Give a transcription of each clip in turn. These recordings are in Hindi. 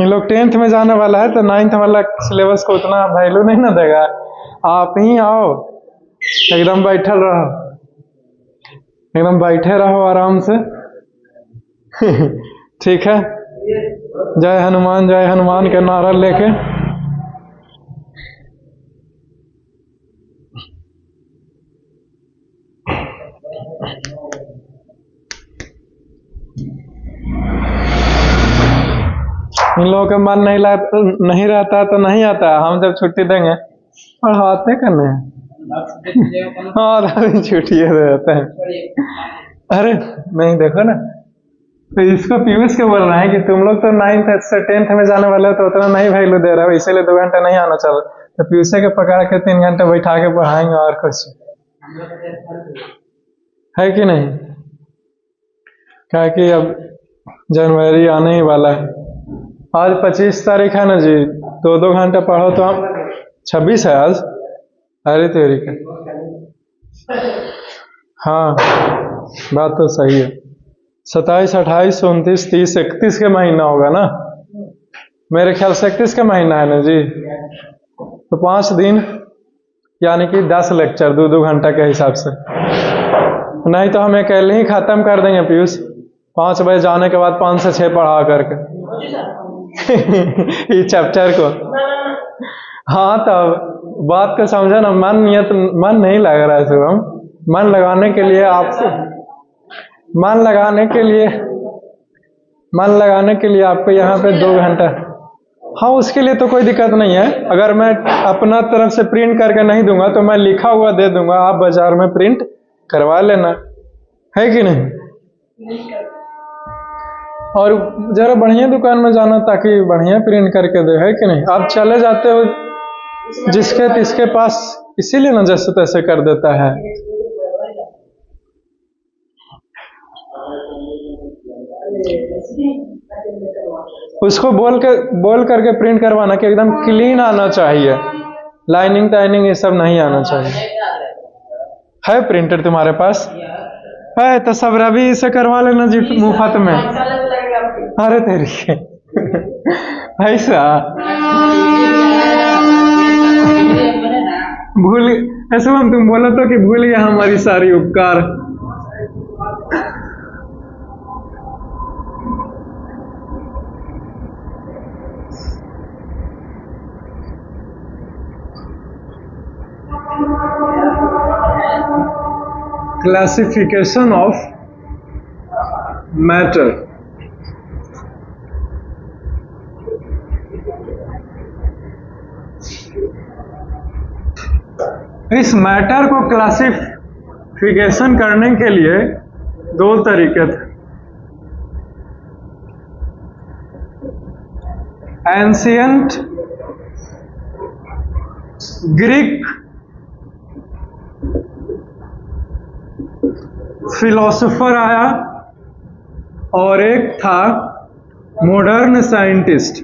ये लोग 10th में जाने वाला है तो 9th वाला सिलेबस को उतना वैल्यू नहीं ना देगा। आप ही आओ, एकदम बैठल रहो, एकदम बैठे रहो आराम से। ठीक है, जय हनुमान के नारा लेके। इन लोगों का मन नहीं रहता तो नहीं आता। हम जब छुट्टी देंगे पढ़ाते करने हैं। हाँ, छुट्टी रहते हैं। अरे नहीं, देखो ना, तो इसको पीयूष के बोल रहा है कि तुम लोग तो 9th से 10th में जाने वाले हो तो उतना नहीं वैल्यू दे रहे हो, इसीलिए 2 घंटा नहीं आना चाहिए। तो पीयूष के पकड़ के 3 घंटे बैठा के पढ़ाएंगे और कुछ है कि नहीं। क्या कि अब जनवरी आने ही वाला है। आज 25 तारीख है ना जी, 2 घंटा पढ़ो तो हम 26 है आज। अरे तेरी का, हाँ बात तो सही है। 27, 28, 29, 30, 31 का महीना होगा ना, मेरे ख्याल से 31 का महीना है ना जी। तो 5 दिन यानी कि 10 लेक्चर 2 घंटा के हिसाब से। नहीं तो हम अकेले ही खत्म कर देंगे पीयूष, 5 बजे जाने के बाद 5 से 6 पढ़ा करके इस चैप्टर को। हाँ तब बात को समझा ना, मन नहीं लग रहा है शुभम। मन लगाने के लिए आपको मन लगाने के लिए आपको यहाँ पे 2 घंटा। हाँ, उसके लिए तो कोई दिक्कत नहीं है। अगर मैं अपना तरफ से प्रिंट करके नहीं दूंगा तो मैं लिखा हुआ दे दूंगा, आप बाजार में प्रिंट करवा लेना, है कि नहीं। और जरा बढ़िया दुकान में जाना ताकि बढ़िया प्रिंट करके दे, है कि नहीं। आप चले जाते हो जिसके तिसके पास, इसीलिए ना जैसे तैसे कर देता है। उसको बोल करके प्रिंट करवाना कि एकदम क्लीन आना चाहिए, लाइनिंग टाइनिंग ये सब नहीं आना चाहिए। है प्रिंटर तुम्हारे पास? है तो सब रवि से करवा लेना जी मुफ्त में। अरे तेरी ऐसा भूल ऐसे हम तुम बोला तो कि भूल गया हमारी सारी उपकार। Classification of matter। इस मैटर को क्लासिफिकेशन करने के लिए 2 तरीके थे। एंशियंट ग्रीक फिलोसोफर आया और एक था modern scientist.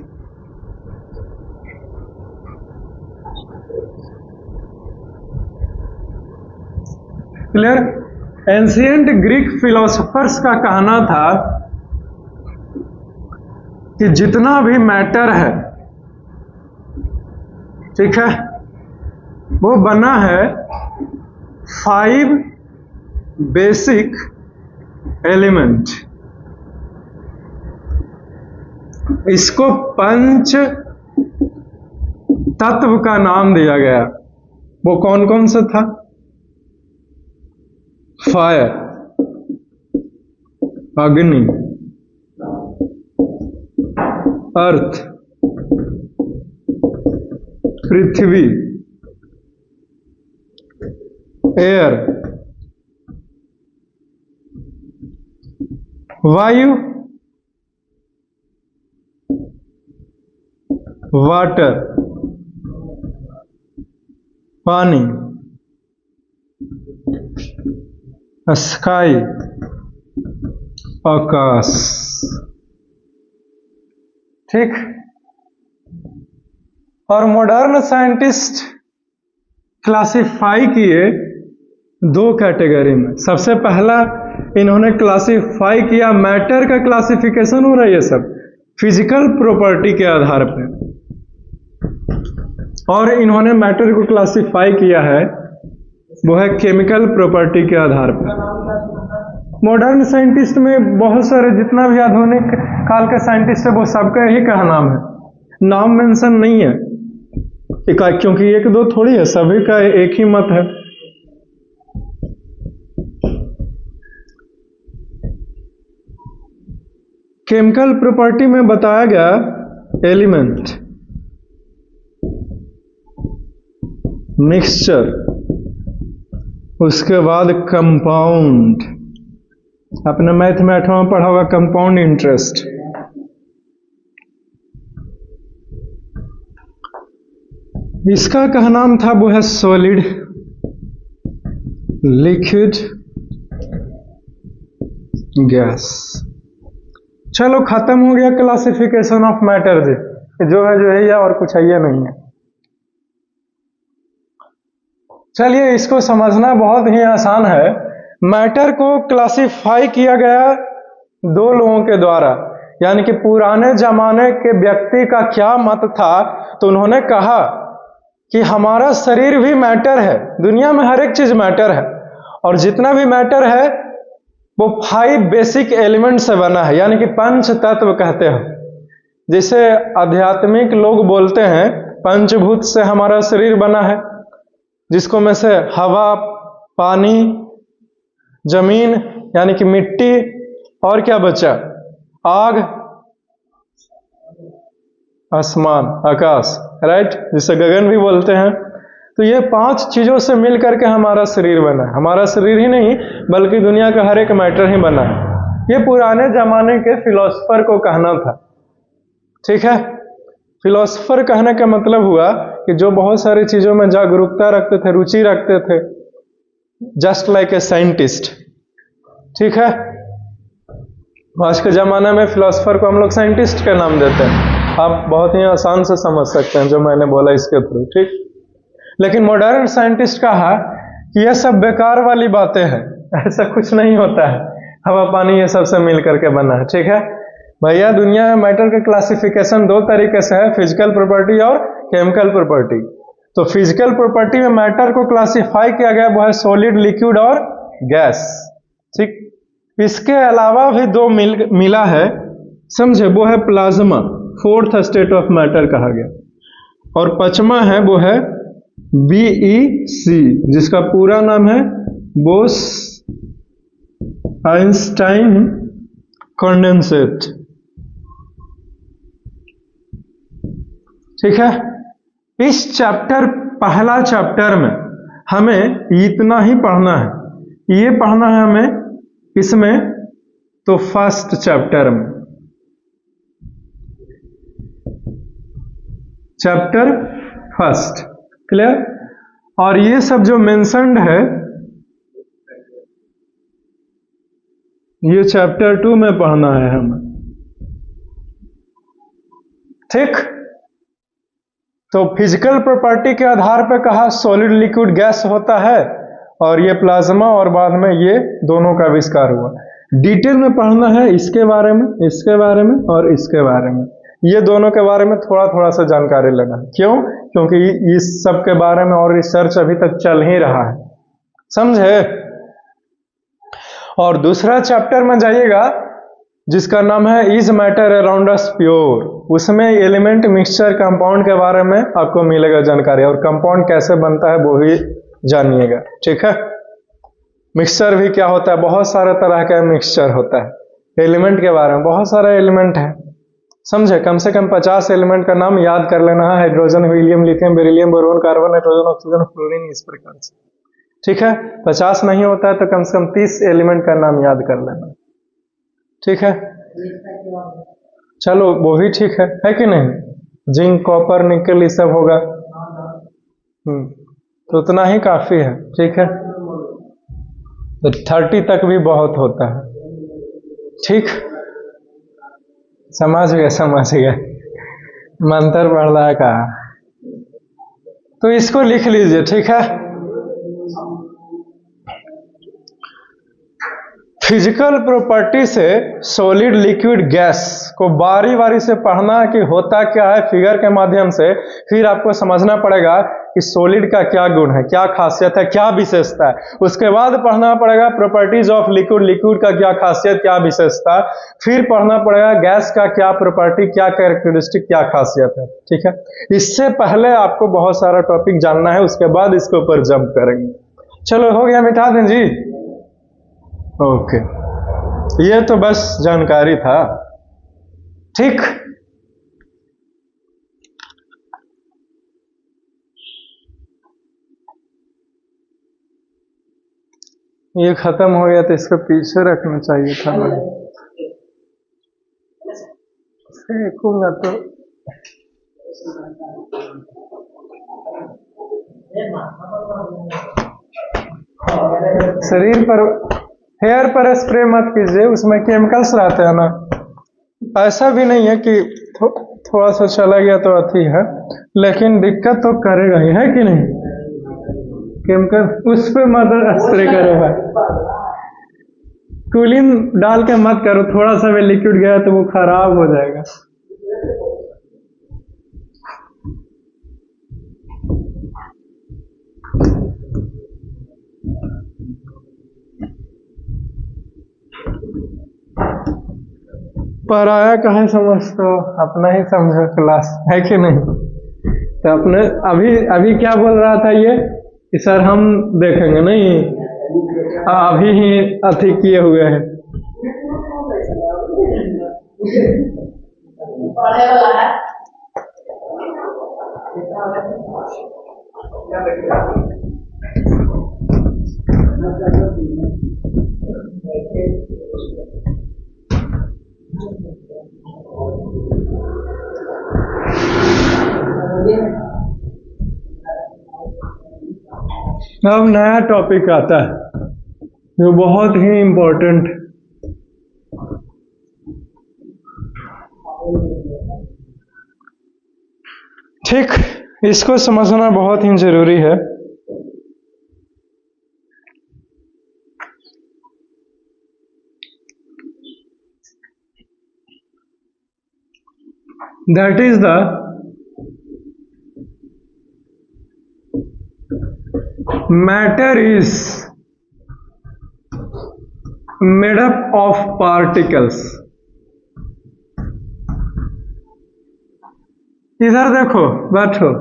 Clear. Ancient Greek philosophers का कहना था कि जितना भी मैटर है, ठीक है, वो बना है 5 बेसिक एलिमेंट। इसको पंच तत्व का नाम दिया गया। वो कौन कौन सा था? फायर, अग्नि, अर्थ, पृथ्वी, एयर, वायु, वाटर, पानी, स्काई, आकाश। ठीक। और मॉडर्न साइंटिस्ट क्लासिफाई किए 2 कैटेगरी में। सबसे पहला इन्होंने क्लासिफाई किया, मैटर का क्लासिफिकेशन हो रहा है ये सब, फिजिकल प्रॉपर्टी के आधार पर, और इन्होंने मैटर को क्लासिफाई किया है वो है केमिकल प्रॉपर्टी के आधार पर। मॉडर्न साइंटिस्ट में बहुत सारे, जितना भी आधुनिक काल के साइंटिस्ट है वो सबका यही का नाम है, नाम मेंशन नहीं है क्योंकि एक दो थोड़ी है, सभी का एक ही मत है। केमिकल प्रॉपर्टी में बताया गया एलिमेंट, मिक्सचर, उसके बाद कंपाउंड, आपने मैथ में 8वां पढ़ा होगा कंपाउंड इंटरेस्ट, इसका का नाम था वो है सॉलिड, लिक्विड, गैस। चलो खत्म हो गया क्लासिफिकेशन ऑफ मैटर जी, जो है या और कुछ है या नहीं है। चलिए इसको समझना बहुत ही आसान है। मैटर को क्लासिफाई किया गया दो लोगों के द्वारा, यानी कि पुराने जमाने के व्यक्ति का क्या मत था, तो उन्होंने कहा कि हमारा शरीर भी मैटर है, दुनिया में हर एक चीज मैटर है, और जितना भी मैटर है वो 5 बेसिक एलिमेंट से बना है, यानी कि 5 तत्व कहते हैं। जैसे आध्यात्मिक लोग बोलते हैं पंचभूत से हमारा शरीर बना है, जिसको में से हवा, पानी, जमीन यानी कि मिट्टी, और क्या बचा, आग, आसमान, आकाश, राइट, जिसे गगन भी बोलते हैं। तो ये 5 चीजों से मिल करके हमारा शरीर बना है। हमारा शरीर ही नहीं बल्कि दुनिया का हर एक मैटर ही बना है। ये पुराने जमाने के फिलोसफर को कहना था, ठीक है। फिलोसफर कहने का मतलब हुआ कि जो बहुत सारी चीजों में जागरूकता रखते थे, रुचि रखते थे, जस्ट लाइक ए साइंटिस्ट, ठीक है। आज के जमाने में फिलोसफर को हम लोग साइंटिस्ट का नाम देते हैं, आप बहुत ही आसान से समझ सकते हैं जो मैंने बोला इसके थ्रू, ठीक। लेकिन मॉडर्न साइंटिस्ट कहा कि यह सब बेकार वाली बातें हैं, ऐसा कुछ नहीं होता है, हवा पानी ये सब से मिल करके बना है, ठीक है भैया। दुनिया में मैटर के क्लासिफिकेशन 2 तरीके से है, फिजिकल प्रॉपर्टी और केमिकल प्रॉपर्टी। तो फिजिकल प्रॉपर्टी में मैटर को क्लासिफाई किया गया वो है सॉलिड, लिक्विड और गैस, ठीक। इसके अलावा भी 2 मिला है, समझे, वो है plasma, 4th state of matter कहा गया, और 5वां है वो है BEC, जिसका पूरा नाम है बोस आइंस्टाइन कंडेंसेट, ठीक है। इस चैप्टर, पहला चैप्टर में हमें इतना ही पढ़ना है, ये पढ़ना है हमें इसमें, तो फर्स्ट चैप्टर में, चैप्टर फर्स्ट, क्लियर। और ये सब जो मेंशन्ड है ये चैप्टर 2 में पढ़ना है हमें, ठीक। तो फिजिकल प्रॉपर्टी के आधार पर कहा सॉलिड, लिक्विड, गैस होता है, और ये प्लाज्मा, और बाद में ये दोनों का आविष्कार हुआ। डिटेल में पढ़ना है इसके बारे में, इसके बारे में और इसके बारे में, ये दोनों के बारे में थोड़ा थोड़ा सा जानकारी लेना है। क्यों? क्योंकि इस सब के बारे में और रिसर्च अभी तक चल ही रहा है, समझे। और दूसरा चैप्टर में जाइएगा जिसका नाम है is matter around us pure, उसमें एलिमेंट, मिक्सचर, कंपाउंड के बारे में आपको मिलेगा जानकारी, और कंपाउंड कैसे बनता है वो भी जानिएगा, ठीक है। मिक्सचर भी क्या होता है, बहुत सारे तरह का मिक्सचर होता है। एलिमेंट के बारे में बहुत सारे एलिमेंट है, समझे। कम से कम 50 एलिमेंट का नाम याद कर लेना है, hydrogen, helium, lithium, beryllium, boron, carbon, nitrogen, oxygen, fluorine, इस प्रकार से, ठीक है। 50 नहीं होता है तो कम से कम 30 एलिमेंट का नाम याद कर लेना, ठीक है। चलो वो भी ठीक है कि नहीं। जिंक, कॉपर, निकल, ये सब होगा, तो उतना ही काफी है, ठीक है। तो 30 तक भी बहुत होता है, ठीक। समझ गए मंत्र पढ़ रहा है कहा, तो इसको लिख लीजिए, ठीक है। फिजिकल प्रॉपर्टी से सॉलिड लिक्विड गैस को बारी बारी से पढ़ना कि होता क्या है फिगर के माध्यम से, फिर आपको समझना पड़ेगा कि सॉलिड का क्या गुण है, क्या खासियत है, क्या विशेषता है। उसके बाद पढ़ना पड़ेगा प्रॉपर्टीज ऑफ लिक्विड, लिक्विड का क्या खासियत, क्या विशेषता। फिर पढ़ना पड़ेगा गैस का क्या प्रॉपर्टी, क्या कैरेक्टरिस्टिक, क्या खासियत है। ठीक है, इससे पहले आपको बहुत सारा टॉपिक जानना है, उसके बाद इसके ऊपर जंप करेंगे। चलो हो गया, मिटा दें जी। ओके, ये तो बस जानकारी था। ठीक, ये खत्म हो गया तो इसको पीछे रखना चाहिए था। मैं फेंकूंगा तो शरीर पर, हेयर पर स्प्रे मत कीजिए, उसमें केमिकल्स रहते हैं ना। ऐसा भी नहीं है कि थोड़ा सा चला गया तो अथी है, लेकिन दिक्कत तो करेगा ही, है कि नहीं। केमिकल उस पे मत स्प्रे करो भाई, कूलिंग डाल के मत करो। थोड़ा सा भी लिक्विड गया तो वो खराब हो जाएगा। पराया कहे समझते हो, अपना ही समझो क्लास, है कि नहीं। तो अपने अभी क्या बोल रहा था ये कि सर हम देखेंगे, नहीं अभी ही अथी किए हुए हैं। अब नया टॉपिक आता है जो बहुत ही इम्पोर्टेंट। ठीक, इसको समझना बहुत ही जरूरी है। That is the matter is made up of particles. इधर देखो, बैठो।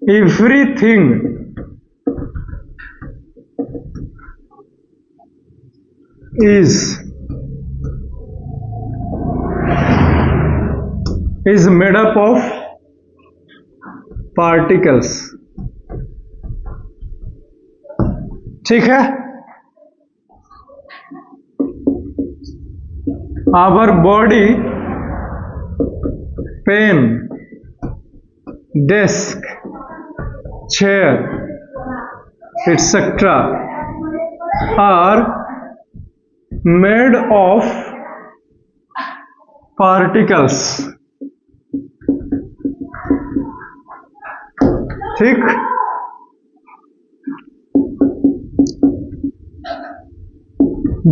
Everything is made up of particles। ठीक है, our body, pen, desk, chair, etc. are made of particles। ठीक,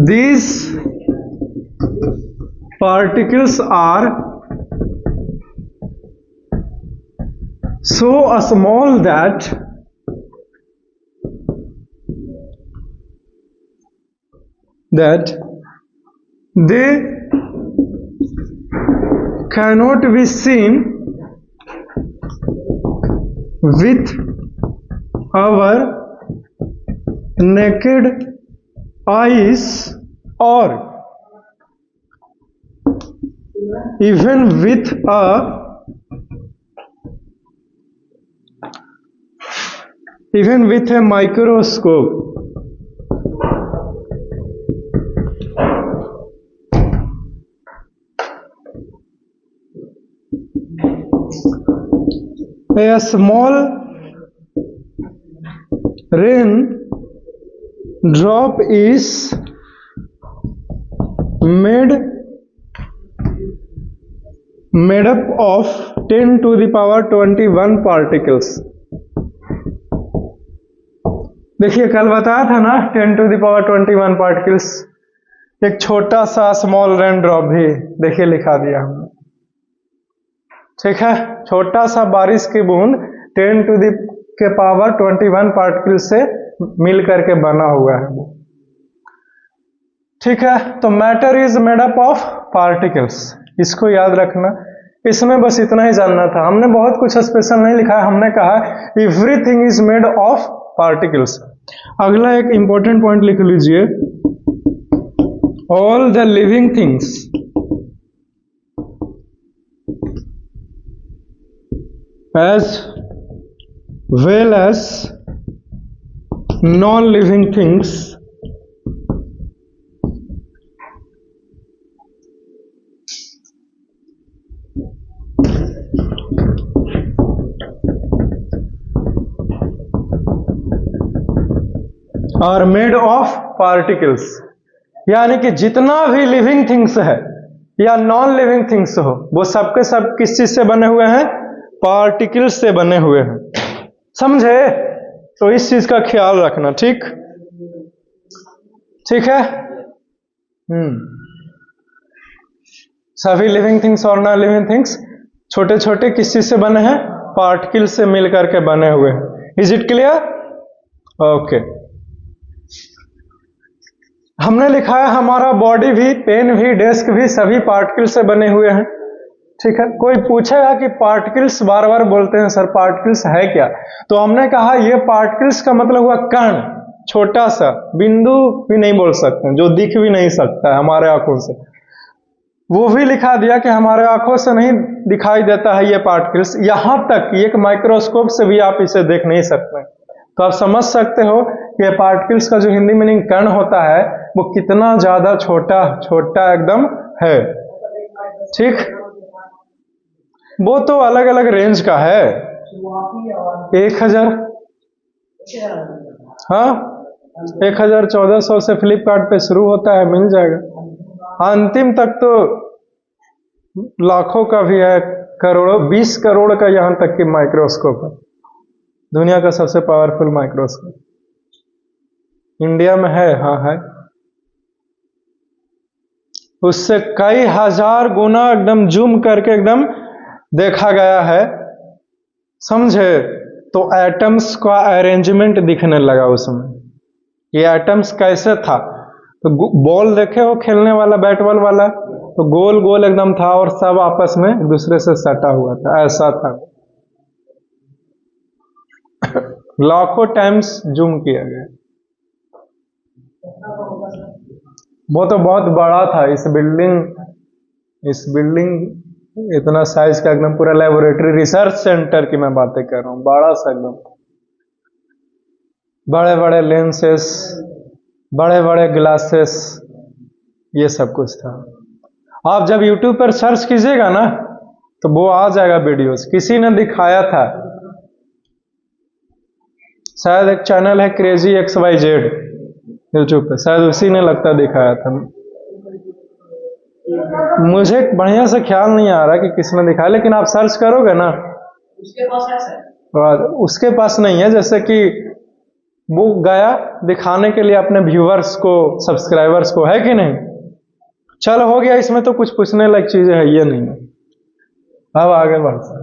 these particles are so small that they cannot be seen with our naked eyes or even with a microscope। A small rain drop is made up of 10 to the power 21 particles। देखिए कल बताया था ना 10⁻21 पार्टिकल्स, एक छोटा सा स्मॉल रेन ड्रॉप भी देखिए लिखा दिया हमने। ठीक है, छोटा सा बारिश की बूंद 10⁻21 पार्टिकल से मिल करके बना हुआ है वो। ठीक है, तो matter is made up of particles, इसको याद रखना। इसमें बस इतना ही जानना था, हमने बहुत कुछ स्पेशल नहीं लिखा है। हमने कहा everything is made of particles. अगला एक इंपॉर्टेंट पॉइंट लिख लीजिए, all the living things as well as non-living things are made of particles। यानी कि जितना भी लिविंग थिंग्स है या नॉन लिविंग थिंग्स हो, वो सबके सब किस चीज से बने हुए हैं? पार्टिकल्स से बने हुए हैं। समझे? तो इस चीज का ख्याल रखना। ठीक है। सभी लिविंग थिंग्स और नॉन लिविंग थिंग्स छोटे छोटे किस चीज से बने हैं? पार्टिकल से मिलकर के बने हुए हैं। Is it clear? ओके। हमने लिखा है हमारा बॉडी भी, पेन भी, डेस्क भी सभी पार्टिकल से बने हुए हैं। ठीक है, कोई पूछेगा कि पार्टिकल्स बार बार बोलते हैं सर, पार्टिकल्स है क्या? तो हमने कहा ये पार्टिकल्स का मतलब हुआ कण, छोटा सा बिंदु भी नहीं बोल सकते, जो दिख भी नहीं सकता है हमारे आंखों से। वो भी लिखा दिया कि हमारे आंखों से नहीं दिखाई देता है ये पार्टिकल्स, यहां तक कि एक माइक्रोस्कोप से भी आप इसे देख नहीं सकते। तो आप समझ सकते हो कि पार्टिकल्स का जो हिंदी मीनिंग कण होता है वो कितना ज्यादा छोटा छोटा एकदम है। ठीक, वो तो अलग अलग रेंज का है। 1000, हाँ 1400 से फ्लिपकार्ट पे शुरू होता है, मिल जाएगा। अंतिम तक तो लाखों का भी है, करोड़ों, 20 करोड़ का यहां तक की माइक्रोस्कोप है। दुनिया का सबसे पावरफुल माइक्रोस्कोप इंडिया में है। हाँ है, उससे कई हजार गुना एकदम जूम करके एकदम देखा गया है। समझे? तो एटम्स का अरेंजमेंट दिखने लगा उसमें, ये एटम्स कैसे था। तो बॉल देखे हो खेलने वाला, बैट बॉल वाला, तो गोल गोल एकदम था और सब आपस में एक दूसरे से सटा हुआ था, ऐसा था। लाखों टाइम्स जूम किया गया। वो तो बहुत बड़ा था। इस बिल्डिंग इतना साइज का एकदम पूरा लेबोरेटरी रिसर्च सेंटर की मैं बातें कर रहा हूँ, बड़ा सा एकदम, बड़े बड़े लेंसेस, बड़े बड़े ग्लासेस, ये सब कुछ था। आप जब YouTube पर सर्च कीजिएगा ना तो वो आ जाएगा वीडियोस। किसी ने दिखाया था, शायद एक चैनल है क्रेजी XYZ YouTube पे, शायद उसी ने लगता दिखाया था। मुझे बढ़िया से ख्याल नहीं आ रहा कि किसने दिखाया, लेकिन आप सर्च करोगे ना उसके पास है सर। उसके पास नहीं है, जैसे कि वो गया दिखाने के लिए अपने व्यूअर्स को, सब्सक्राइबर्स को, है कि नहीं? चलो हो गया, इसमें तो कुछ पूछने लायक चीजें है ये नहीं। अब आगे बढ़ते हैं।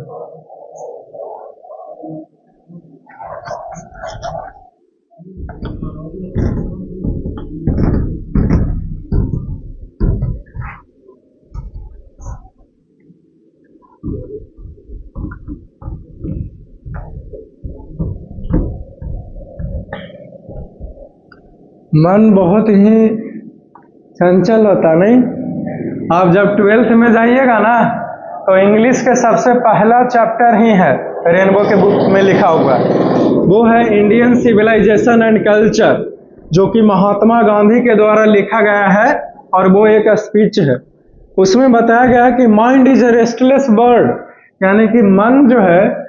मन बहुत ही चंचल होता नहीं? आप जब 12th में जाइएगा ना तो इंग्लिश के सबसे पहला चैप्टर ही है रेनबो के बुक में लिखा हुआ, वो है इंडियन सिविलाइजेशन एंड कल्चर, जो कि महात्मा गांधी के द्वारा लिखा गया है और वो एक स्पीच है। उसमें बताया गया है कि mind is a restless bird, यानी कि मन जो है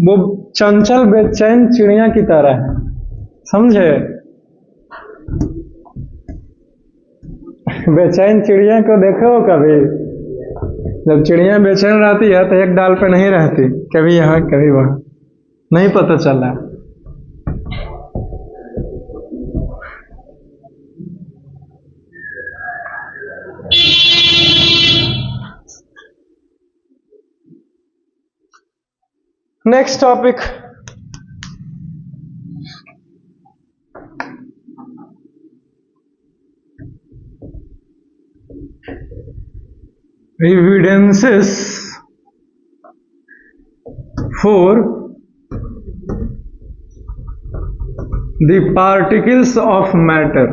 वो चंचल बेचैन चिड़िया की तरह है। समझे? बेचैन चिड़िया को देखो कभी? जब चिड़िया बेचैन रहती है तो एक डाल पे नहीं रहती, कभी यहाँ कभी वहां, नहीं पता चला। Next topic, evidences for the particles of matter.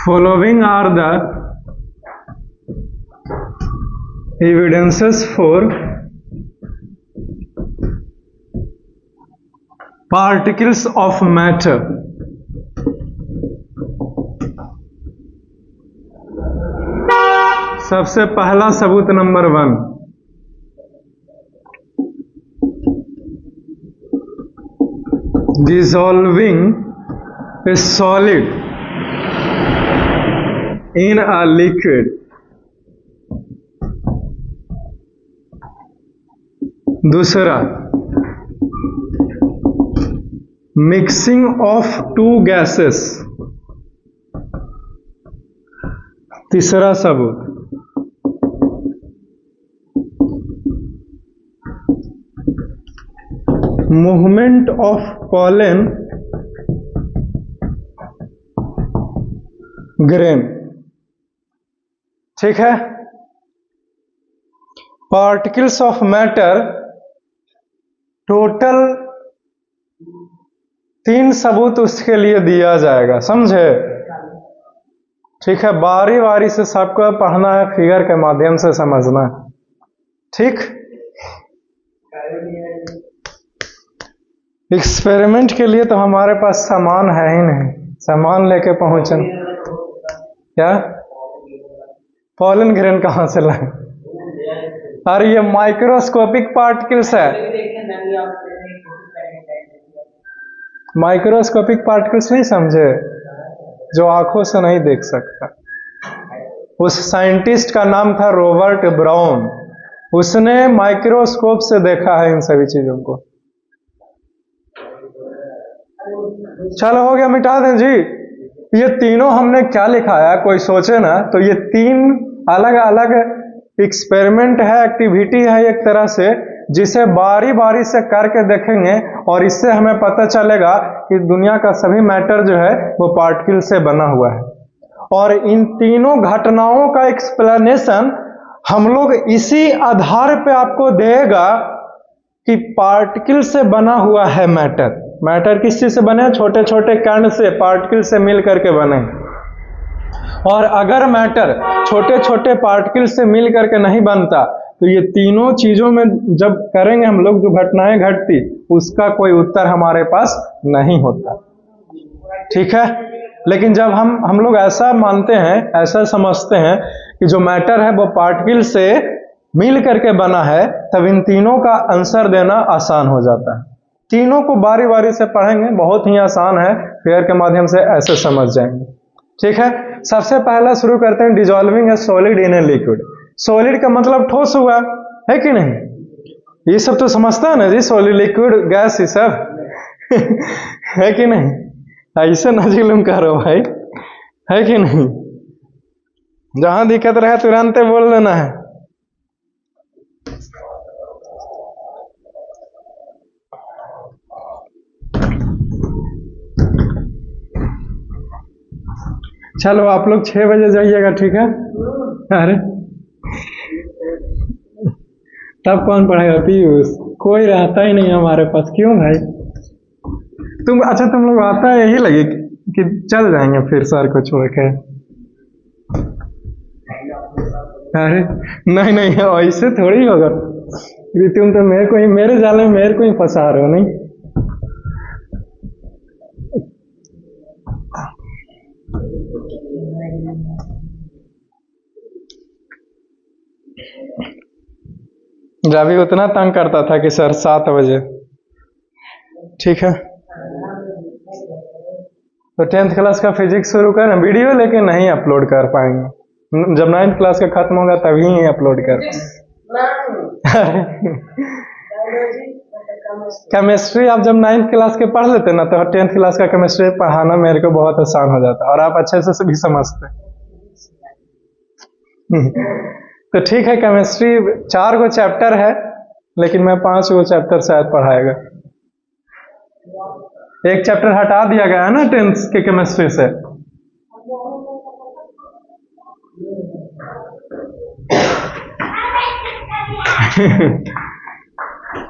Following are the evidences for particles of matter. सबसे पहला सबूत number 1, dissolving a solid in a liquid. दूसरा, mixing of two gases. तीसरा सबूत, movement of pollen grain. ठीक है, पार्टिकल्स ऑफ मैटर टोटल 3 सबूत उसके लिए दिया जाएगा, समझे? ठीक है, बारी बारी से सबको पढ़ना है, फिगर के माध्यम से समझना है, ठीक? एक्सपेरिमेंट के लिए तो हमारे पास सामान है ही नहीं, सामान लेके पहुंचन क्या? पॉलन ग्रेन कहां से लाए? अरे ये माइक्रोस्कोपिक पार्टिकल्स है, माइक्रोस्कोपिक पार्टिकल्स नहीं समझे, जो आंखों से नहीं देख सकता। उस साइंटिस्ट का नाम था रॉबर्ट ब्राउन, उसने माइक्रोस्कोप से देखा है इन सभी चीजों को। चलो हो गया, मिटा दें जी। ये तीनों हमने क्या लिखा है, कोई सोचे ना, तो ये 3 अलग अलग एक्सपेरिमेंट है, एक्टिविटी है एक तरह से, जिसे बारी बारी से करके देखेंगे और इससे हमें पता चलेगा कि दुनिया का सभी मैटर जो है वो पार्टिकल से बना हुआ है। और इन तीनों घटनाओं का एक्सप्लेनेशन हम लोग इसी आधार पे आपको देगा कि पार्टिकल से बना हुआ है मैटर। मैटर किस चीज से बने? छोटे छोटे कण से, पार्टिकल से मिल करके बने। और अगर मैटर छोटे छोटे पार्टिकल से मिल करके नहीं बनता तो ये तीनों चीजों में जब करेंगे हम लोग जो घटनाएं घटती, उसका कोई उत्तर हमारे पास नहीं होता, ठीक है? लेकिन जब हम लोग ऐसा मानते हैं, ऐसा समझते हैं कि जो मैटर है वो पार्टिकल से मिल करके बना है, तब इन तीनों का आंसर देना आसान हो जाता है। तीनों को बारी बारी से पढ़ेंगे, बहुत ही आसान है, फिगर के माध्यम से ऐसे समझ जाएंगे, ठीक है? सबसे पहला शुरू करते हैं, dissolving A solid in a liquid. Solid का मतलब ठोस हुआ है कि नहीं? ये सब तो समझता है ना जी, सॉलिड, लिक्विड, गैस, ये सब है कि नहीं? ऐसे ना जुलूम करो भाई, है कि नहीं? जहां दिक्कत रहे तुरंत बोल लेना है। चलो आप लोग 6 बजे जाइएगा, ठीक है? अरे तब कौन पढ़ेगा? पीयूष कोई रहता ही नहीं हमारे पास। क्यों भाई? तुम अच्छा, तुम लोग आता है यही लगे कि चल जाएंगे फिर सर को छोड़ के? अरे नहीं नहीं, ऐसे थोड़ी होगा। तुम तो मेरे जाल में मेरे को ही फंसा रहे हो, नहीं? रवि उतना तंग करता था कि सर 7 बजे, ठीक है? तो 10th क्लास का फिजिक्स शुरू करें, वीडियो लेकिन नहीं अपलोड कर पाएंगे, जब 9th क्लास का खत्म होगा तभी ही अपलोड कर केमिस्ट्री आप जब 9th क्लास के पढ़ लेते ना तो 10th क्लास का केमिस्ट्री पढ़ाना मेरे को बहुत आसान हो जाता है और आप अच्छे से भी समझते हैं। तो ठीक है, केमिस्ट्री 4 गो चैप्टर है लेकिन मैं 5 गो चैप्टर शायद पढ़ाएगा। एक चैप्टर हटा दिया गया है ना 10th के केमिस्ट्री से।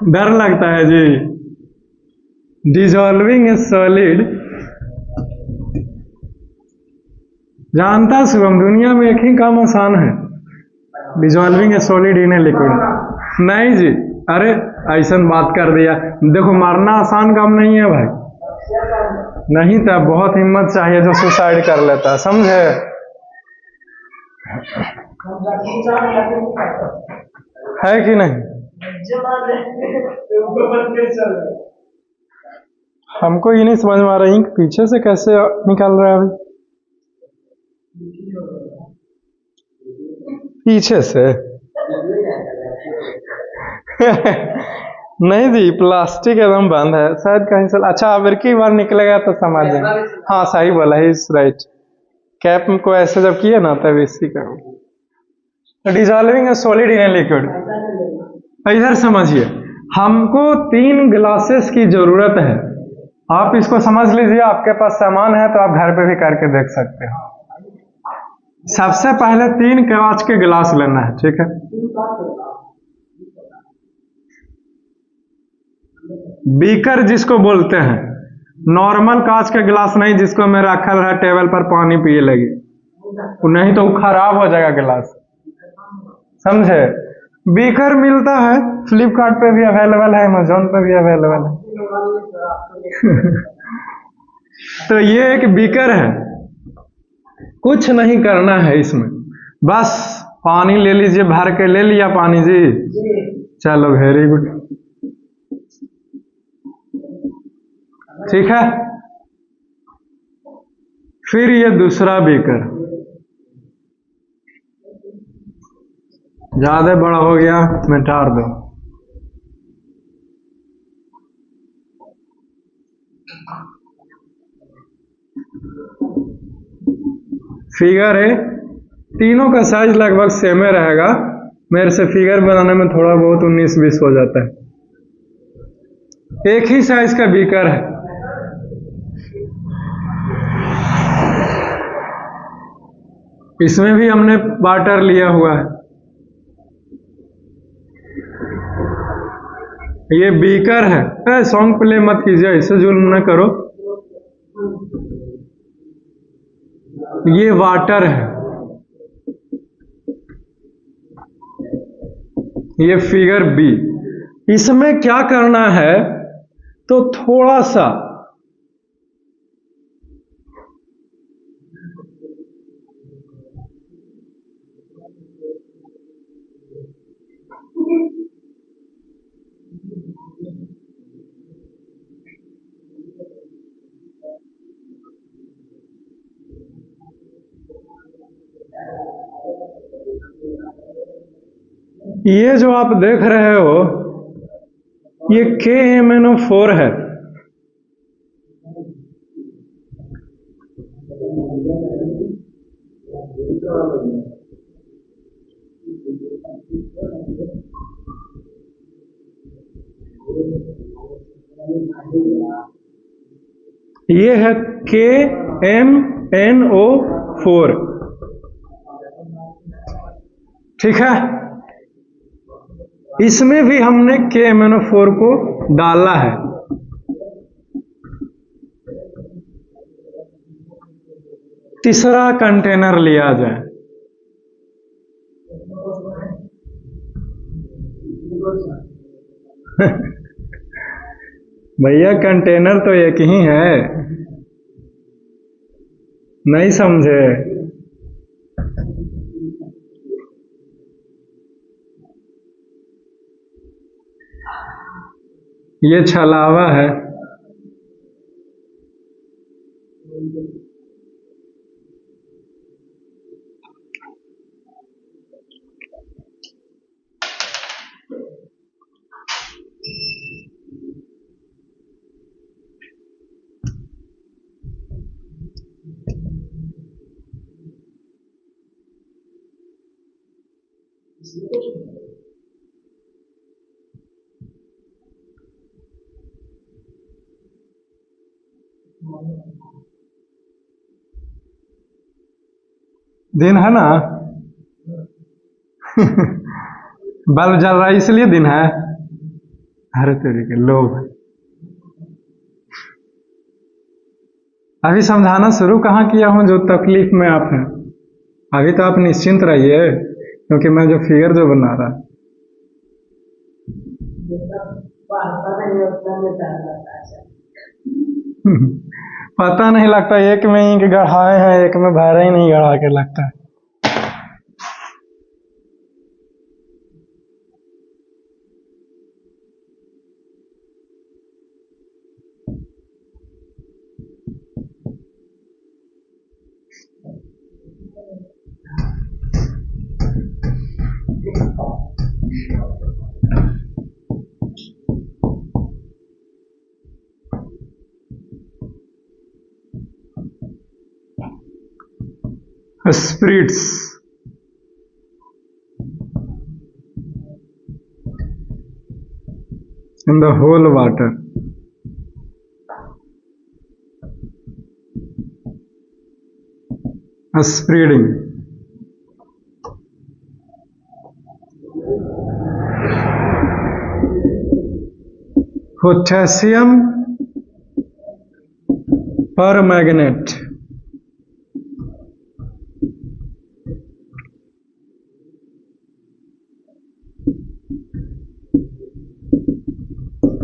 डर लगता है जी। डिजॉल्विंग ए सॉलिड, जानता शुभम दुनिया में एक ही काम आसान है, dissolving A solid in a liquid. नहीं जी, अरे ऐसा बात कर दिया। देखो मारना आसान काम नहीं है भाई, नहीं तो बहुत हिम्मत चाहिए जो सुसाइड कर लेता है, समझे? है कि नहीं? हमको ये नहीं समझ में आ रहा है पीछे से कैसे निकाल रहा है अभी, पीछे से। नहीं जी, प्लास्टिक एकदम बंद है शायद कहीं से। अच्छा अब की बार निकलेगा तो समझ जाए। हाँ सही बोला, इज राइट। कैप को ऐसे जब किए ना तब इसी का dissolving A solid in a liquid. इधर समझिए, हमको 3 ग्लासेस की जरूरत है। आप इसको समझ लीजिए, आपके पास सामान है तो आप घर पे भी करके देख सकते हो। सबसे पहले 3 कांच के गिलास लेना है, ठीक है? बीकर जिसको बोलते हैं, नॉर्मल कांच का गिलास नहीं जिसको मैं रखा रहा टेबल पर पानी पिए लगी, नहीं तो वो खराब हो जाएगा गिलास, समझे? बीकर मिलता है, फ्लिपकार्ट पे भी अवेलेबल है, अमेजोन पे भी अवेलेबल है। तो ये एक बीकर है, कुछ नहीं करना है इसमें, बस पानी ले लीजिए, भर के ले लिया पानी जी, चलो वेरी गुड, ठीक है? फिर ये दूसरा बीकर, ज्यादा बड़ा हो गया मिटार दो। फिगर है, तीनों का साइज लगभग सेम ही रहेगा, मेरे से फिगर बनाने में थोड़ा बहुत 19-20 हो जाता है। एक ही साइज का बीकर है, इसमें भी हमने वाटर लिया हुआ है। ये बीकर है, सॉन्ग प्ले मत कीजिए, इसे जुल्म न करो। ये वाटर है, ये फिगर बी। इसमें क्या करना है तो थोड़ा सा ये जो आप देख रहे हो ये KMnO4 है, ये है KMnO4, ठीक है? इसमें भी हमने KMnO4 को डाला है। तीसरा कंटेनर लिया जाए, भैया कंटेनर तो एक ही है, नहीं समझे? ये छलावा है, दिन है ना। बल्ब जल रहा है इसलिए दिन है। अरे तेरे के लोग, अभी समझाना शुरू कहाँ किया हूँ जो तकलीफ में आप हैं। अभी तो आप निश्चिंत रहिए, क्योंकि मैं जो फिगर जो बना रहा पता नहीं लगता, एक में ही गढ़ाए हैं, एक में भरे ही नहीं गढ़ा के लगता है। Spirits in the whole water. Spreading. Potassium permanganate.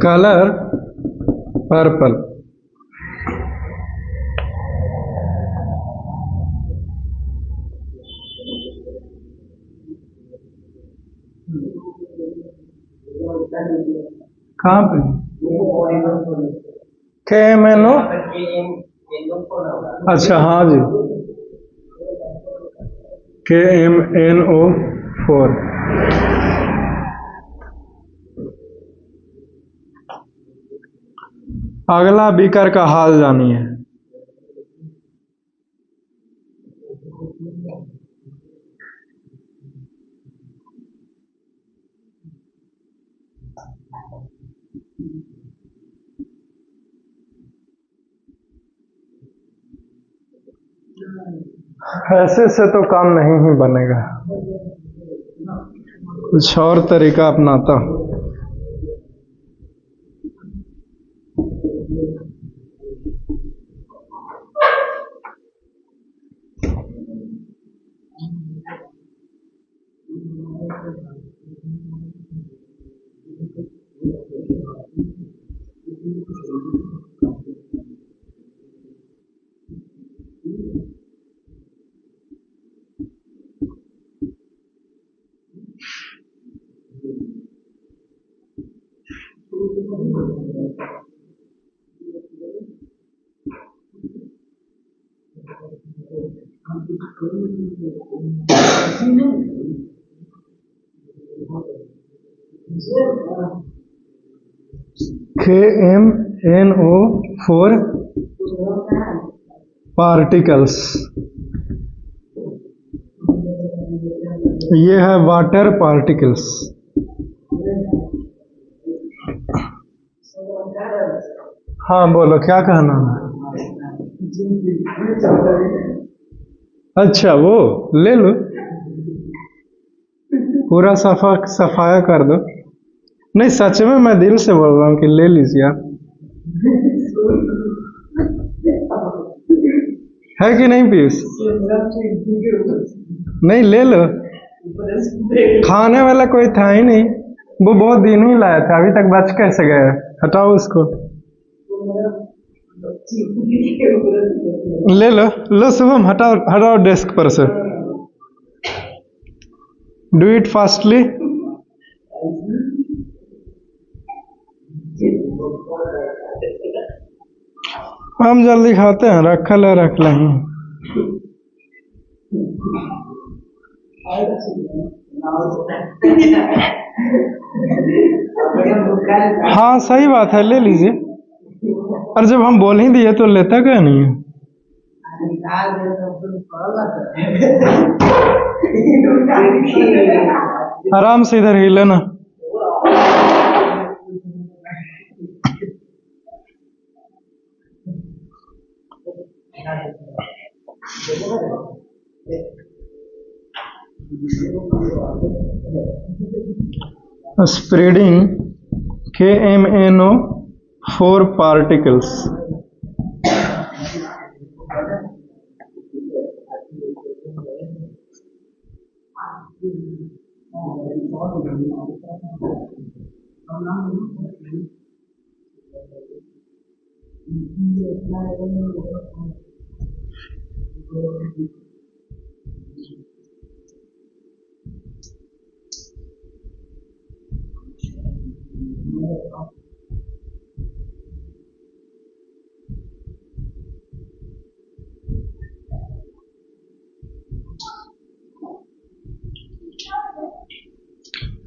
Color purple. कहाँ पे? KMNO? अच्छा हाँ जी, KMNO4। अगला बीकर का हाल जानिए। ऐसे से तो काम नहीं ही बनेगा, कुछ और तरीका अपनाता हूँ। KMNO4 पार्टिकल्स, ये है वाटर पार्टिकल्स। हाँ बोलो क्या कहना है। अच्छा वो ले लो, पूरा सफाया कर दो। नहीं सच में मैं दिल से बोल रहा हूँ कि ले लीजिए आप। है कि नहीं पीयूष? नहीं ले लो, खाने वाला कोई था ही नहीं, वो बहुत दिन ही लाया था, अभी तक बच कैसे गए? हटाओ उसको, ले लो। लो शुभम हटाओ, हटाओ डेस्क पर से। Do it fastly. हम जल्दी खाते हैं, रखल है रख लेंगे। हाँ सही बात है, ले लीजिए। और जब हम बोल ही दिए तो लेता क्या नहीं है। आराम से इधर हिले ना। Spreading KMnO4 particles.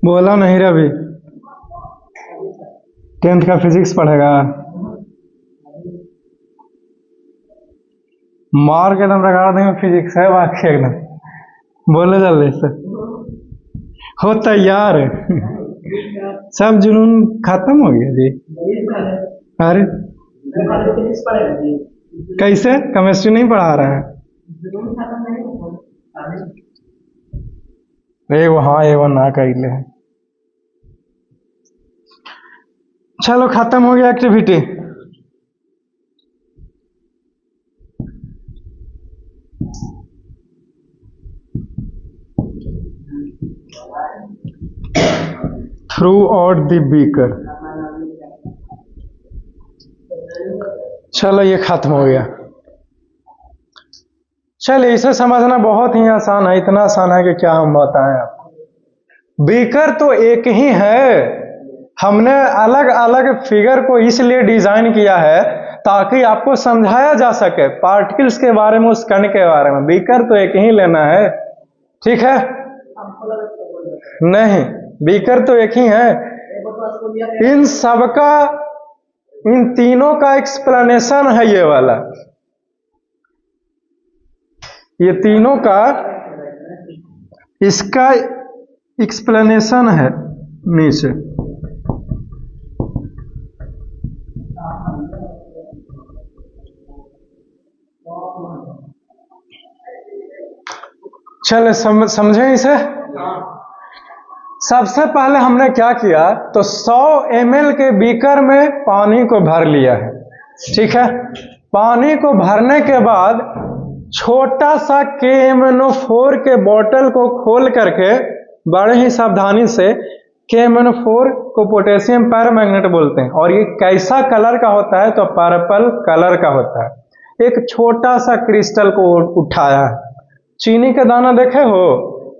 बोला नहीं रे अभी 10th का फिजिक्स पढ़ेगा। मार के एकदम रगड़ देंगे फिजिक्स है बाकी एकदम। बोले जल्दी से हो तैयार। सब जुनून खत्म हो गया जी। अरे कैसे केमिस्ट्री नहीं पढ़ा रहा है? वो हाँ वो ना कैले है। चलो खत्म हो गया activity. Through out the beaker. चलो ये खत्म हो गया। चलिए इसे समझना बहुत ही आसान है, इतना आसान है कि क्या हम बताएं आपको। बीकर तो एक ही है, हमने अलग अलग फिगर को इसलिए डिजाइन किया है ताकि आपको समझाया जा सके पार्टिकल्स के बारे में, उस कण के बारे में। बीकर तो एक ही लेना है, ठीक है? नहीं, बीकर तो एक ही है। इन सबका, इन तीनों का एक्सप्लेनेशन है ये वाला। ये तीनों का इसका एक्सप्लेनेशन है नीचे। चले समझे इसे। सबसे पहले हमने क्या किया, तो 100 ml के बीकर में पानी को भर लिया है, ठीक है? पानी को भरने के बाद छोटा सा KMnO4 के बोतल को खोल करके बड़े ही सावधानी से, KMnO4 को पोटेशियम पैरामैग्नेट बोलते हैं, और ये कैसा कलर का होता है, तो पर्पल कलर का होता है। एक छोटा सा क्रिस्टल को उठाया है, चीनी का दाना देखे हो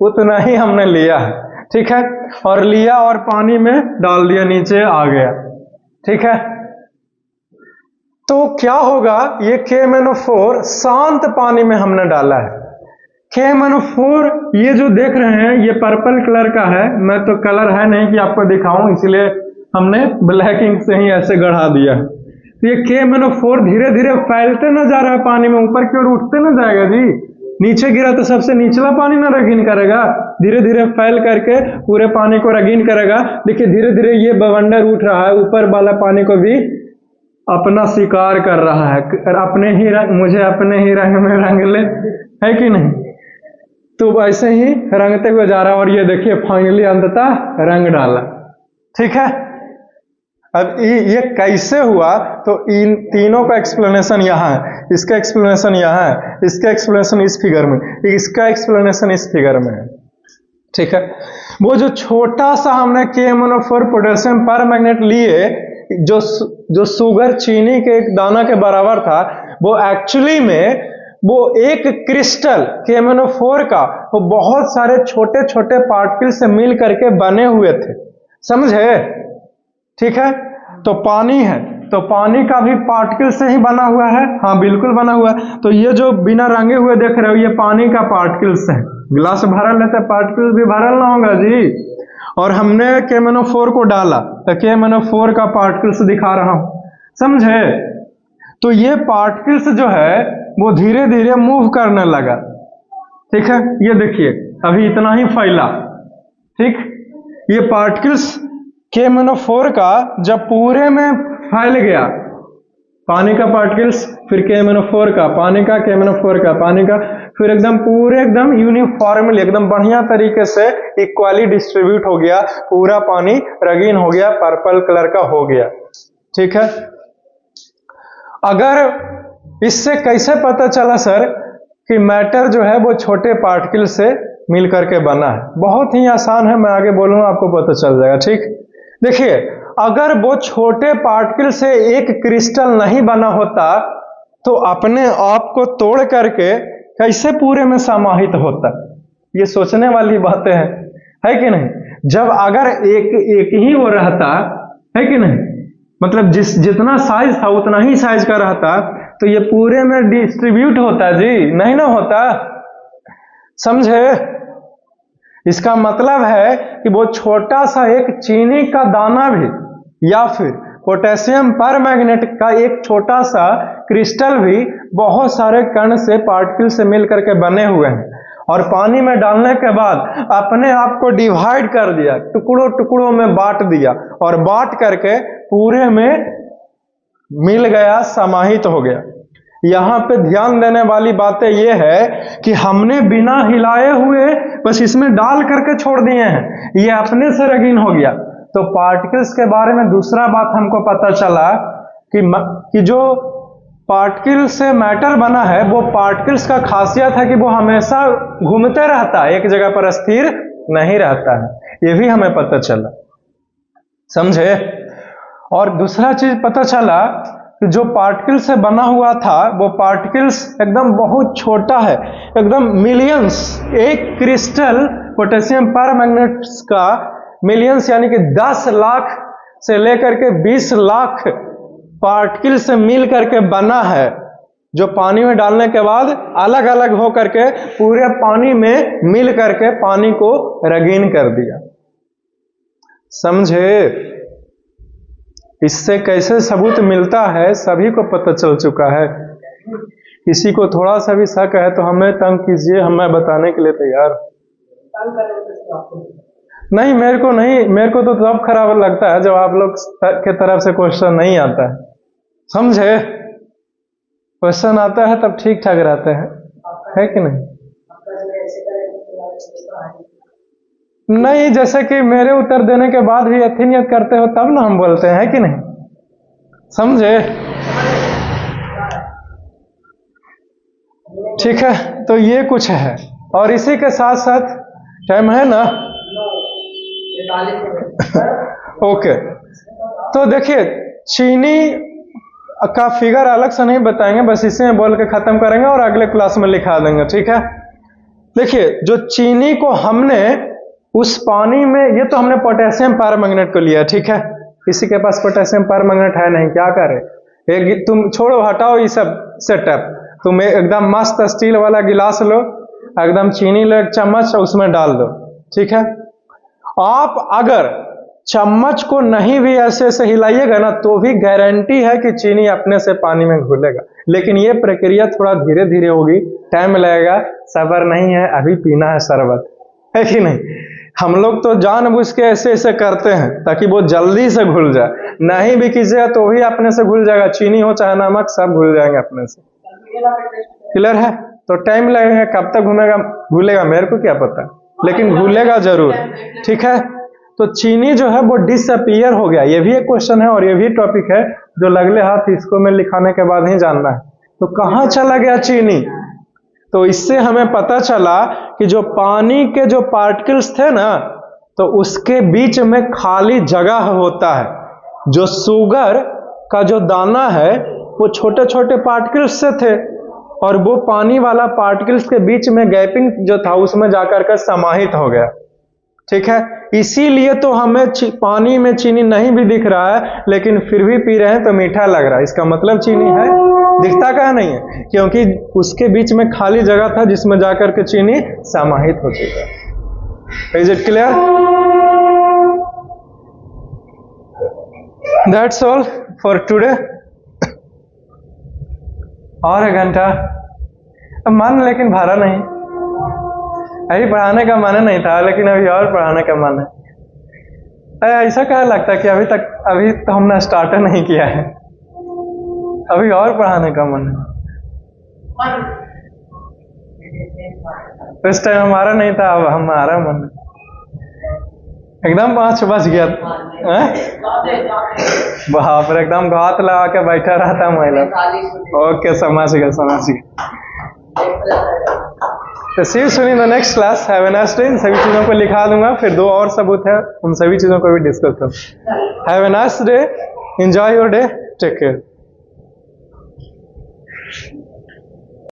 उतना ही हमने लिया है, ठीक है? और लिया और पानी में डाल दिया, नीचे आ गया, ठीक है? तो क्या होगा, ये KMnO4 शांत पानी में हमने डाला है। KMnO4 ये जो देख रहे हैं ये पर्पल कलर का है। मैं तो कलर है नहीं कि आपको दिखाऊं, इसलिए हमने ब्लैक इंक से ही ऐसे गढ़ा दिया है। तो ये KMnO4 धीरे धीरे फैलते ना जा रहा है पानी में, ऊपर की ओर उठते ना जाएगा जी। नीचे गिरा तो सबसे निचला पानी ना रंगीन करेगा, धीरे धीरे फैल करके पूरे पानी को रंगीन करेगा। देखिए धीरे धीरे ये बवंडर उठ रहा है, ऊपर वाला पानी को भी अपना शिकार कर रहा है। अपने ही रंग, मुझे अपने ही रंग में रंग ले, है कि नहीं? तो ऐसे ही रंगते हुए जा रहा है, और ये देखिए फाइनली अंततः रंग डाला, ठीक है? अब ये कैसे हुआ, तो इन तीनों का एक्सप्लेनेशन यहाँ है, इसका एक्सप्लेनेशन यहाँ है, इसका एक्सप्लेनेशन इस फिगर में, इसका एक्सप्लेनेशन इस फिगर में है, ठीक है? वो जो छोटा सा हमने KMnO4 पोटेशियम परमैंगनेट लिए, जो शुगर चीनी के एक दाना के बराबर था, वो एक्चुअली में वो एक क्रिस्टल KMnO4 का वो बहुत सारे छोटे छोटे पार्टिकल से मिल करके बने हुए थे, समझे? ठीक है? तो पानी है, तो पानी का भी पार्टिकल से ही बना हुआ है, हाँ बिल्कुल बना हुआ है। तो ये जो बिना रंगे हुए देख रहे हो, ये पानी का पार्टिकल्स है। गिलास भरल है तो पार्टिकल भी भरल ना होगा जी। और हमने KMnO4 को डाला तो KMnO4 का पार्टिकल्स दिखा रहा हूं, समझे? तो ये पार्टिकल्स जो है वो धीरे धीरे मूव करने लगा, ठीक है? ये देखिए अभी इतना ही फैला, ठीक? ये पार्टिकल्स KMnO4 का जब पूरे में फैल गया, पानी का पार्टिकल्स, फिर KMnO4 का, पानी का, KMnO4 का, पानी का, फिर एकदम पूरे एकदम यूनिफॉर्मली एकदम बढ़िया तरीके से इक्वली डिस्ट्रीब्यूट हो गया, पूरा पानी रंगीन हो गया, पर्पल कलर का हो गया। ठीक है, अगर इससे कैसे पता चला सर कि मैटर जो है वो छोटे पार्टिकल से मिल करके बना है? बहुत ही आसान है, मैं आगे बोलूंगा आपको पता चल जाएगा। ठीक, देखिए, अगर वो छोटे पार्टिकल से एक क्रिस्टल नहीं बना होता तो अपने आप को तोड़ करके कैसे पूरे में समाहित होता? ये सोचने वाली बातें हैं, है कि नहीं? जब अगर एक ही वो रहता, है कि नहीं, मतलब जितना साइज था उतना ही साइज का रहता तो ये पूरे में डिस्ट्रीब्यूट होता जी, नहीं ना होता। समझे? इसका मतलब है कि वो छोटा सा एक चीनी का दाना भी या फिर पोटेशियम परमैंगनेट का एक छोटा सा क्रिस्टल भी बहुत सारे कण से, पार्टिकल से मिलकर के बने हुए हैं, और पानी में डालने के बाद अपने आप को डिवाइड कर दिया, टुकड़ों टुकड़ों में बांट दिया, और बांट करके पूरे में मिल गया, समाहित हो गया। यहां पे ध्यान देने वाली बातें यह है कि हमने बिना हिलाए हुए बस इसमें डाल करके छोड़ दिए हैं, ये अपने से रंगीन हो गया। तो पार्टिकल्स के बारे में दूसरा बात हमको पता चला कि जो पार्टिकल से मैटर बना है, वो पार्टिकल्स का खासियत है कि वो हमेशा घूमते रहता है, एक जगह पर स्थिर नहीं रहता है। ये भी हमें पता चला, समझे? और दूसरा चीज पता चला कि जो पार्टिकल से बना हुआ था वो पार्टिकल्स एकदम बहुत छोटा है, एकदम मिलियंस, एक क्रिस्टल पोटेशियम परमैंगनेट्स का मिलियंस यानी कि 10 लाख से लेकर के 20 लाख पार्टिकल से मिल करके बना है, जो पानी में डालने के बाद अलग अलग हो करके पूरे पानी में मिल करके पानी को रंगीन कर दिया। समझे? इससे कैसे सबूत मिलता है सभी को पता चल चुका है। किसी को थोड़ा सा भी शक है तो हमें तंग कीजिए, हमें बताने के लिए तैयार। नहीं, मेरे को नहीं, मेरे को तो तब खराब लगता है जब आप लोग के तरफ से क्वेश्चन नहीं आता है। समझे? क्वेश्चन आता है तब ठीक ठाक रहते हैं, है कि नहीं? नहीं, जैसे कि मेरे उत्तर देने के बाद भी यथीनियत करते हो तब ना हम बोलते हैं, है कि नहीं? समझे? ठीक है, तो ये कुछ है, और इसी के साथ साथ टाइम है ना? ओके, तो देखिए, चीनी का फिगर अलग से नहीं बताएंगे, बस इसी में बोल के खत्म करेंगे और अगले क्लास में लिखा देंगे। ठीक है, देखिए, जो चीनी को हमने उस पानी में, ये तो हमने पोटेशियम परमैंगनेट को लिया, ठीक है, किसी के पास पोटेशियम परमैंगनेट है नहीं, क्या करे? एक तुम छोड़ो, हटाओ ये सब सेटअप, तुम एकदम मस्त स्टील वाला गिलास लो, एकदम चीनी लो, एक चम्मच उसमें डाल दो। ठीक है, आप अगर चम्मच को नहीं भी ऐसे ऐसे हिलाइएगा ना तो भी गारंटी है कि चीनी अपने से पानी में घुलेगा, लेकिन ये प्रक्रिया थोड़ा धीरे धीरे होगी, टाइम लगेगा, सब्र नहीं है, अभी पीना है शरबत, है कि नहीं? हम लोग तो जानबूझ के ऐसे ऐसे करते हैं ताकि वो जल्दी से घुल जाए, नहीं भी कीजिएगा तो भी अपने से घुल जाएगा, चीनी हो चाहे नमक, सब घुल जाएंगे अपने से। क्लियर है? तो टाइम लगेगा, कब तक घुलेगा मेरे को क्या पता, लेकिन घुलेगा जरूर। ठीक है, तो चीनी जो है वो डिसअपीयर हो गया, ये भी एक क्वेश्चन है और ये भी टॉपिक है जो लगले हाथ इसको में लिखाने के बाद ही जानना है। तो कहाँ चला गया चीनी? तो इससे हमें पता चला कि जो पानी के जो पार्टिकल्स थे ना, तो उसके बीच में खाली जगह होता है। जो शुगर का जो दाना है वो छोटे छोटे पार्टिकल्स से थे, और वो पानी वाला पार्टिकल्स के बीच में गैपिंग जो था उसमें जाकर के समाहित हो गया। ठीक है, इसीलिए तो हमें पानी में चीनी नहीं भी दिख रहा है, लेकिन फिर भी पी रहे हैं तो मीठा लग रहा है, इसका मतलब चीनी है। दिखता क्या नहीं है? क्योंकि उसके बीच में खाली जगह था जिसमें जाकर के चीनी समाहित हो चुका है। Is it clear? That's all for today. और 1 घंटा मन लेकिन भरा नहीं, अभी पढ़ाने का मन नहीं था, लेकिन अभी और पढ़ाने का मन है। ऐसा क्या लगता है कि अभी तो हमने स्टार्ट नहीं किया है, अभी और पढ़ाने का मन है। इस टाइम हमारा नहीं था, अब हमारा मन है। एकदम 5 बज गया, बाप रे, एकदम घात लगा के बैठा रहता महिला। ओके, समझ गया। तो see you soon in the next class. Have a nice day. इन सभी चीजों को लिखा दूंगा, फिर 2 और सबूत है, उन सभी चीजों को भी डिस्कस करूँ। Have a nice day, enjoy your day, take care.